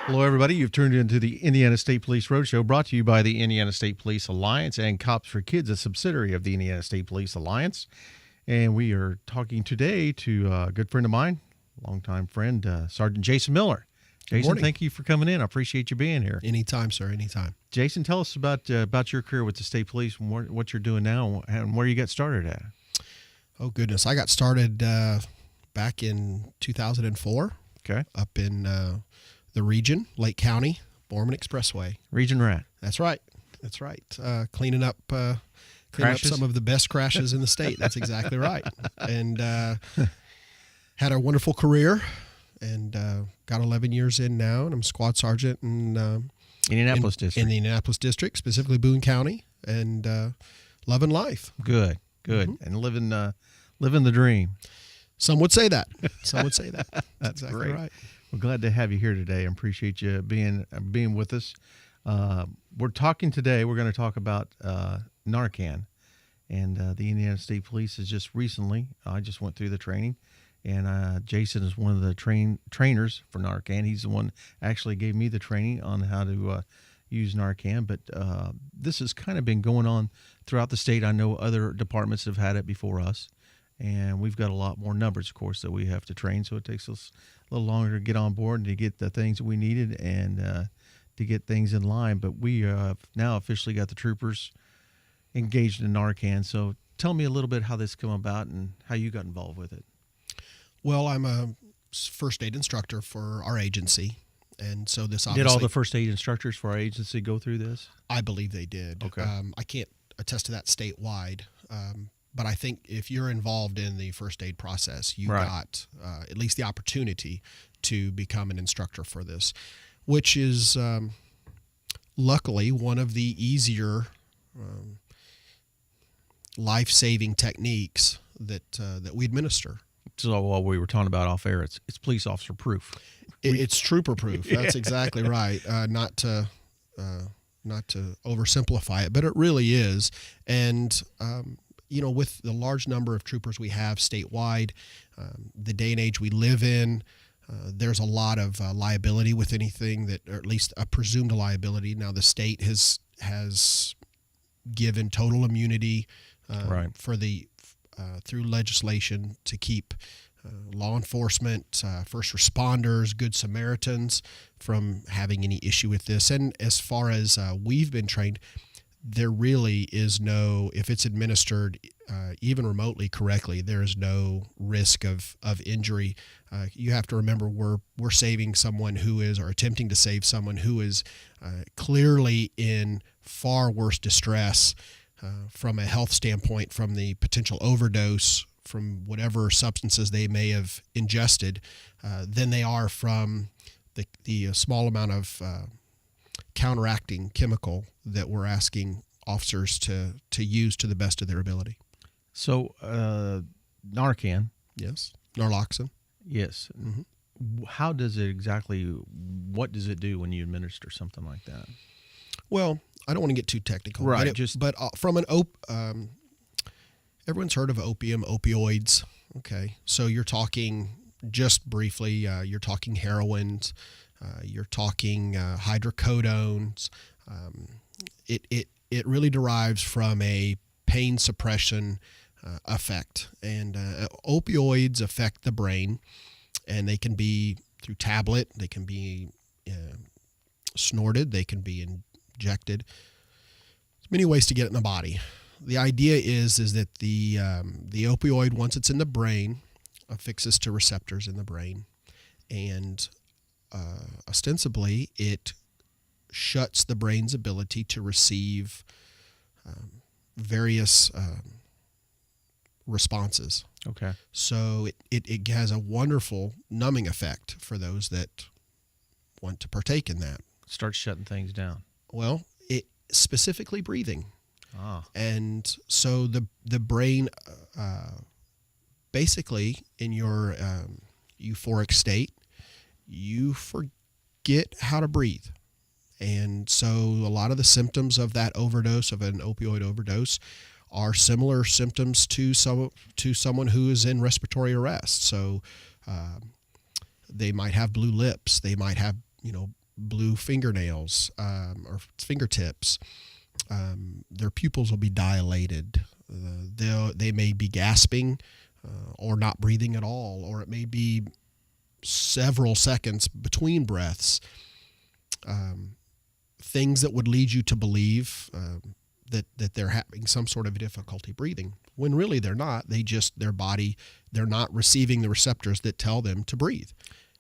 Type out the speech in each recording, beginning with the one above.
Hello, everybody. You've tuned into the Indiana State Police Roadshow, brought to you by the Indiana State Police Alliance and Cops for Kids, a subsidiary of the Indiana State Police Alliance. And we are talking today to a good friend of mine, longtime friend, Sergeant Jason Miller. Jason, thank you for coming in. I appreciate you being here. Anytime, sir. Anytime. Jason, tell us about your career with the State Police and what you're doing now and where you got started at. Oh, goodness. I got started back in 2004. Okay. Up in the region, Lake County, Borman Expressway. Region Rat. That's right. That's right. Cleaning up some of the best crashes in the state. That's exactly right. And had a wonderful career and got 11 years in now, and I'm squad sergeant in Indianapolis District. In the Indianapolis District, specifically Boone County, and loving life. Good. Mm-hmm. And living the dream. Some would say that. Some would say that. That's exactly great. Right. We're glad to have you here today. I appreciate you being with us. We're talking today. We're going to talk about Narcan, and the Indiana State Police has just recently. I just went through the training, and Jason is one of the trainers for Narcan. He's the one actually gave me the training on how to use Narcan. But this has kind of been going on throughout the state. I know other departments have had it before us. And we've got a lot more numbers, of course, that we have to train. So it takes us a little longer to get on board and to get the things that we needed and to get things in line. But we have now officially got the troopers engaged in Narcan. So tell me a little bit how this came about and how you got involved with it. Well, I'm a first aid instructor for our agency. And so this obviously... Did all the first aid instructors for our agency go through this? I believe they did. Okay. I can't attest to that statewide. But I think if you're involved in the first aid process, you got at least the opportunity to become an instructor for this, which is luckily one of the easier life-saving techniques that we administer. So while we were talking about off air, it's police officer proof. It's trooper proof. That's exactly right. Not to oversimplify it, but it really is. And with the large number of troopers we have statewide, the day and age we live in, there's a lot of liability with anything that, or at least a presumed liability. Now, the state has given total immunity for the through legislation to keep law enforcement, first responders, good Samaritans from having any issue with this. And as far as we've been trained, there really is no, if it's administered even remotely correctly, there is no risk of injury. You have to remember we're saving someone who is, or attempting to save someone who is clearly in far worse distress from a health standpoint, from the potential overdose, from whatever substances they may have ingested, than they are from the small amount of counteracting chemical that we're asking officers to use to the best of their ability. So Narcan. Yes. Narloxone. Yes. Mm-hmm. How does it exactly, what does it do when you administer something like that? Well, I don't want to get too technical. Right. But from an everyone's heard of opioids. Okay. So you're talking, just briefly, you're talking heroines, you're talking hydrocodones. It really derives from a pain suppression effect. And opioids affect the brain, and they can be through tablet, they can be snorted, they can be injected. There's many ways to get it in the body. The idea is that the opioid, once it's in the brain, affixes to receptors in the brain, and ostensibly it shuts the brain's ability to receive various responses. Okay. So it has a wonderful numbing effect for those that want to partake in that. Starts shutting things down. Well, it specifically breathing. Ah. And so the brain, basically in your euphoric state, you forget how to breathe. And so a lot of the symptoms of that overdose, of an opioid overdose, are similar symptoms to someone who is in respiratory arrest. So they might have blue lips. They might have, blue fingernails or fingertips. Their pupils will be dilated. They may be gasping or not breathing at all, or it may be several seconds between breaths. Things that would lead you to believe that they're having some sort of difficulty breathing, when really they're not. Their body, they're not receiving the receptors that tell them to breathe,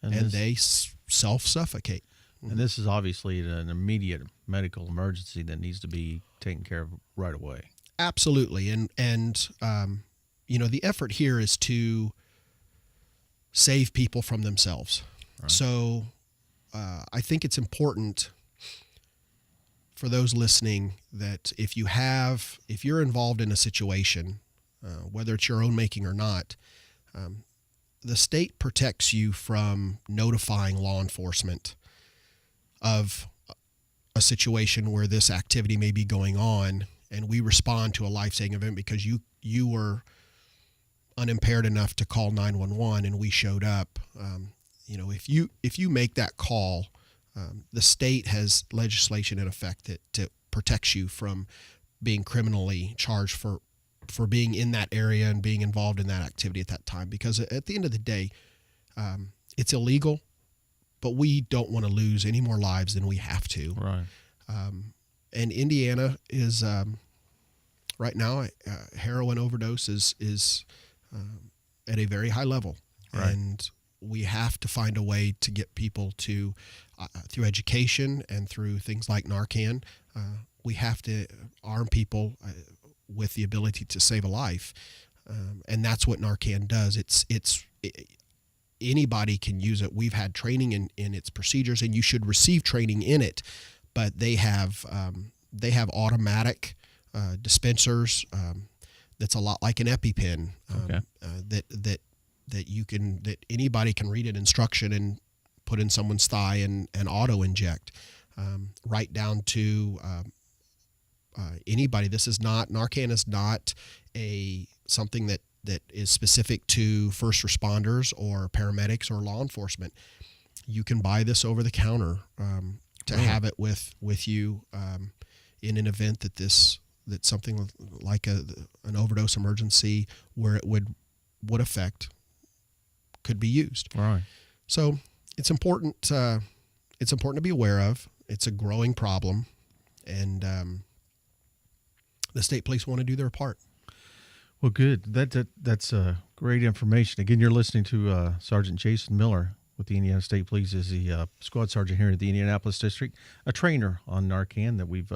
and they self-suffocate. And this is obviously an immediate medical emergency that needs to be taken care of right away. Absolutely. And the effort here is to save people from themselves. Right. So I think it's important for those listening that if you're involved in a situation, whether it's your own making or not, the state protects you from notifying law enforcement of a situation where this activity may be going on, and we respond to a life-saving event because you were unimpaired enough to call 911 and we showed up. If you make that call, the state has legislation in effect that protects you from being criminally charged for being in that area and being involved in that activity at that time. Because at the end of the day, it's illegal, but we don't want to lose any more lives than we have to. Right. And Indiana is right now heroin overdose is at a very high level, right. And we have to find a way to get people to through education and through things like Narcan. We have to arm people with the ability to save a life, and that's what Narcan does. Anybody can use it. We've had training in its procedures, and you should receive training in it. But they have automatic dispensers that's a lot like an EpiPen. Okay. That anybody can read an instruction and put in someone's thigh and auto inject, right down to anybody. Narcan is not something that is specific to first responders or paramedics or law enforcement. You can buy this over the counter to have it with you in an event that something like an overdose emergency where it would affect could be used. Right. So it's important. It's important to be aware of. It's a growing problem, and the state police want to do their part. Well, good. That's great information. Again, you're listening to Sergeant Jason Miller with the Indiana State Police. Is the squad sergeant here at the Indianapolis District, a trainer on Narcan that we've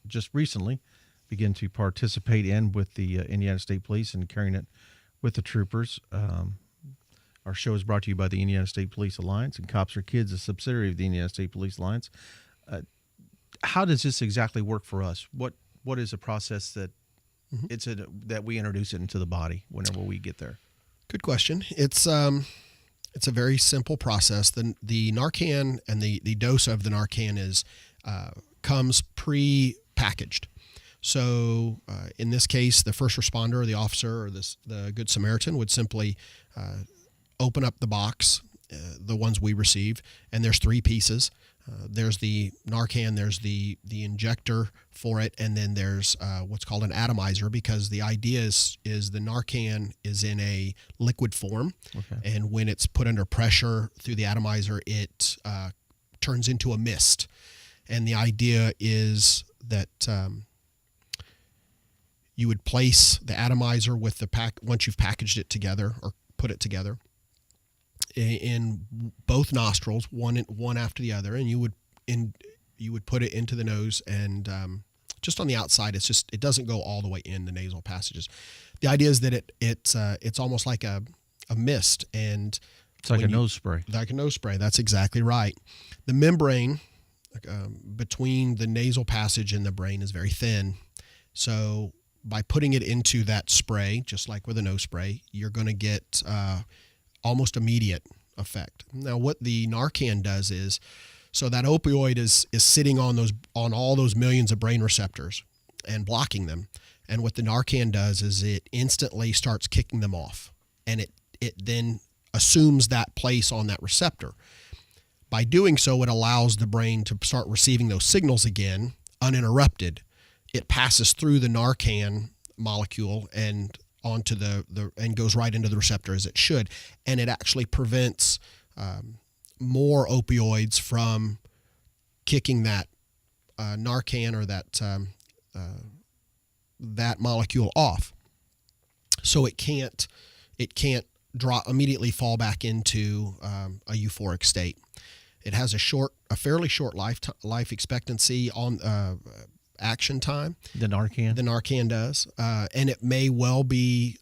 just recently begun to participate in with the Indiana State Police and carrying it with the troopers. Our show is brought to you by the Indiana State Police Alliance, and Cops for Kids, a subsidiary of the Indiana State Police Alliance. How does this exactly work for us? What is a process that that we introduce it into the body whenever we get there? Good question. It's a very simple process. The Narcan and the dose of the Narcan comes pre-packaged. So in this case, the first responder or the officer or the Good Samaritan would simply open up the box, the ones we receive, and there's 3 pieces. There's the Narcan, there's the injector for it, and then there's what's called an atomizer, because the idea is the Narcan is in a liquid form, and when it's put under pressure through the atomizer, it turns into a mist. And the idea is that you would place the atomizer with the once you've packaged it together or put it together in both nostrils, one after the other, and you would put it into the nose, and just on the outside, it doesn't go all the way in the nasal passages. The idea is that it's almost like a mist, and it's like a nose spray. Like a nose spray. That's exactly right. The membrane between the nasal passage and the brain is very thin, so by putting it into that spray, just like with a nose spray, you're going to get almost immediate effect. Now, what the Narcan does is, so that opioid is sitting on all those millions of brain receptors and blocking them. And what the Narcan does is it instantly starts kicking them off, and it then assumes that place on that receptor. By doing so, it allows the brain to start receiving those signals again uninterrupted. It passes through the Narcan molecule and onto the and goes right into the receptor as it should, and it actually prevents more opioids from kicking that Narcan or that molecule off. So it can't immediately fall back into a euphoric state. It has a fairly short life expectancy on action time. The Narcan does, and it may well be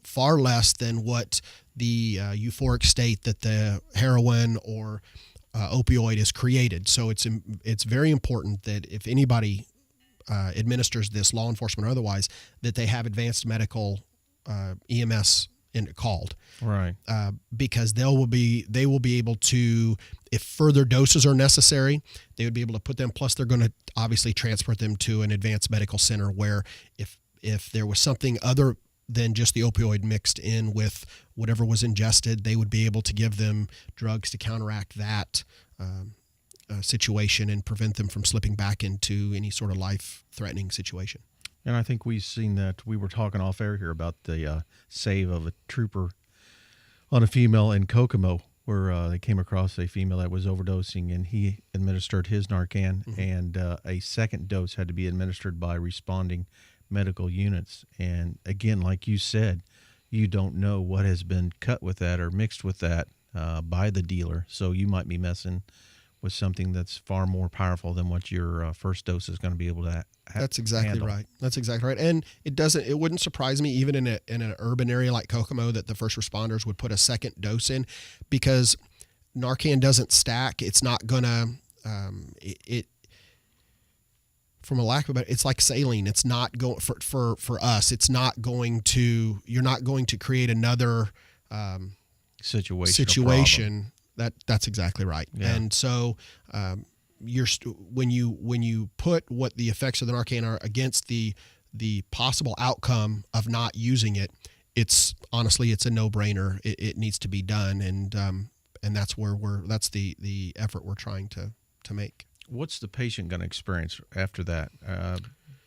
far less than what the euphoric state that the heroin or opioid is created. So it's very important that if anybody administers this, law enforcement or otherwise, that they have advanced medical EMS called, right? Because they will be able to, if further doses are necessary, they would be able to put them. Plus, they're going to obviously transport them to an advanced medical center where, if there was something other than just the opioid mixed in with whatever was ingested, they would be able to give them drugs to counteract that situation and prevent them from slipping back into any sort of life-threatening situation. And I think we've seen that. We were talking off air here about the save of a trooper on a female in Kokomo, where they came across a female that was overdosing, and he administered his Narcan, mm-hmm. and a second dose had to be administered by responding medical units. And again, like you said, you don't know what has been cut with that or mixed with that by the dealer, so you might be messing with something that's far more powerful than what your first dose is going to be able to That's exactly handle. Right. That's exactly right. And it wouldn't surprise me, even in an urban area like Kokomo, that the first responders would put a second dose in, because Narcan doesn't stack. It's not gonna from a lack of a better, it's like saline. It's not going for us. It's not going to. You're not going to create another situation. That's exactly right. Yeah. And so when you put what the effects of the Narcan are against the possible outcome of not using it, it's honestly a no-brainer. It needs to be done, and that's that's the effort we're trying to make. What's the patient going to experience after that?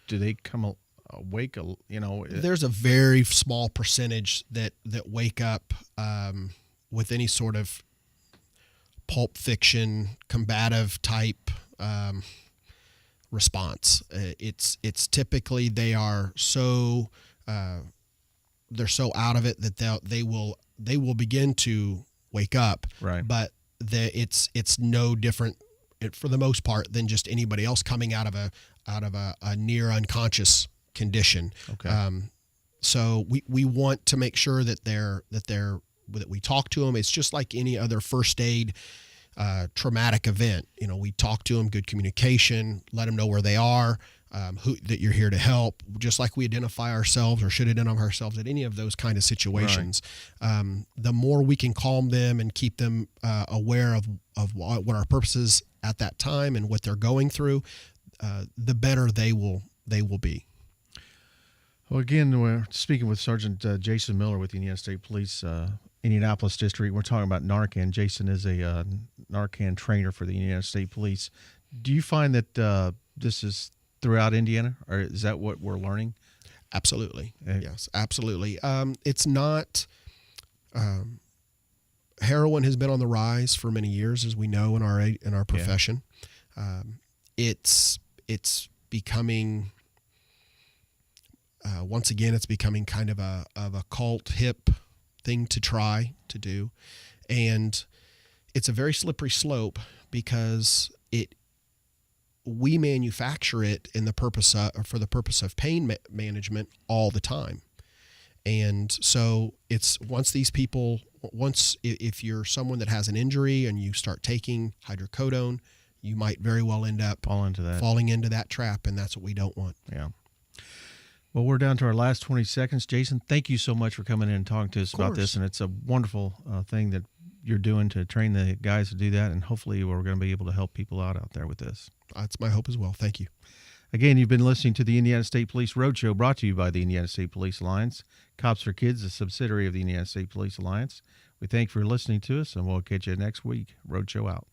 Do they come awake? There's a very small percentage that wake up with any sort of Pulp Fiction combative type response. It's typically they are so they're so out of it that they will begin to wake up. Right. But it's no different for the most part than just anybody else coming out of a near unconscious condition. Okay. So we want to make sure that we talk to them. It's just like any other first aid traumatic event. We talk to them, good communication, let them know where they are, that you're here to help, just like we identify ourselves or should identify ourselves at any of those kind of situations. Right. The more we can calm them and keep them aware of what our purpose is at that time and what they're going through, the better they will be. Well, again, we're speaking with Sergeant Jason Miller with the Indiana State Police Indianapolis District. We're talking about Narcan. Jason is a Narcan trainer for the Indiana State Police. Do you find that this is throughout Indiana, or is that what we're learning? Absolutely. Yes, absolutely. It's not. Heroin has been on the rise for many years, as we know in our profession. Yeah. It's becoming. Once again, it's becoming kind of a cult hip thing to try to do, and it's a very slippery slope because we manufacture it for the purpose of pain management all the time. And so if you're someone that has an injury and you start taking hydrocodone, you might very well end up falling into that trap, and that's what we don't want. Yeah. Well, we're down to our last 20 seconds. Jason, thank you so much for coming in and talking to us about this. And it's a wonderful thing that you're doing to train the guys to do that. And hopefully we're going to be able to help people out there with this. That's my hope as well. Thank you. Again, you've been listening to the Indiana State Police Roadshow, brought to you by the Indiana State Police Alliance. Cops for Kids, a subsidiary of the Indiana State Police Alliance. We thank you for listening to us, and we'll catch you next week. Roadshow out.